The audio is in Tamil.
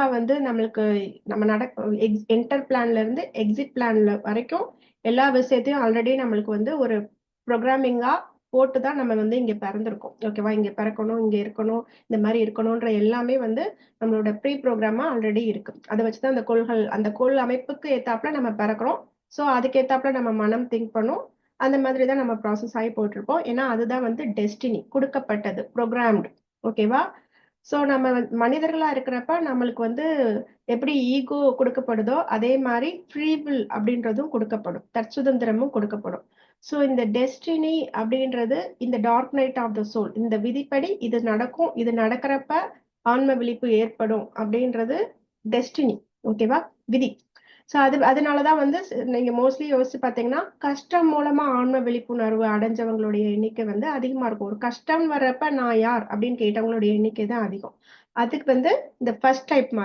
மூலமா வந்து நம்மளுக்கு நம்ம என்டர் பிளான்ல இருந்து எக்ஸிட் பிளான்ல வரைக்கும் எல்லா விஷயத்தையும் ஆல்ரெடி நம்மளுக்கு வந்து ஒரு ப்ரோக்ராமிங்கா போட்டுதான் நம்ம வந்து இங்க பிறந்திருக்கோம். ஓகேவா? இங்க பிறக்கணும், இங்க இருக்கணும், இந்த மாதிரி இருக்கணும்ன்ற எல்லாமே வந்து நம்மளோட ப்ரீ ப்ரோக்ராமா ஆல்ரெடி இருக்கு. அதை வச்சுதான் அந்த கோள் அமைப்புக்கு ஏத்தாப்புல நம்ம பிறக்கிறோம். ஸோ அதுக்கு ஏத்தாப்புல நம்ம மனம் திங்க் பண்ணும். அந்த மாதிரி தான் நம்ம ப்ராசஸ் ஆகி போயிட்டு இருப்போம். ஏன்னா அதுதான் வந்து டெஸ்டினி, கொடுக்கப்பட்டது, ப்ரோக்ராம்டு. ஓகேவா? ஸோ நம்ம மனிதர்களா இருக்கிறப்ப நம்மளுக்கு வந்து எப்படி ஈகோ கொடுக்கப்படுதோ அதே மாதிரி ஃப்ரீவில் அப்படின்றதும் கொடுக்கப்படும், தற்சுதந்திரமும் கொடுக்கப்படும். ஸோ இந்த டெஸ்டினி அப்படின்றது இந்த dark night of the soul, இந்த விதிப்படி இது நடக்கும், இது நடக்கிறப்ப ஆன்ம விழிப்பு ஏற்படும் அப்படின்றது டெஸ்டினி. ஓகேவா? விதி. ஸோ அதனாலதான் வந்து நீங்க மோஸ்ட்லி யோசிச்சு பாத்தீங்கன்னா கஷ்டம் மூலமா ஆன்ம விழிப்புணர்வு அடைஞ்சவங்களுடைய எண்ணிக்கை வந்து அதிகமா இருக்கும். ஒரு கஷ்டம் வர்றப்ப நான் யார் அப்படின்னு கேட்டவங்களுடைய எண்ணிக்கை தான் அதிகம். அதுக்கு வந்து இந்த ஃபர்ஸ்ட் டைப் மாதிரி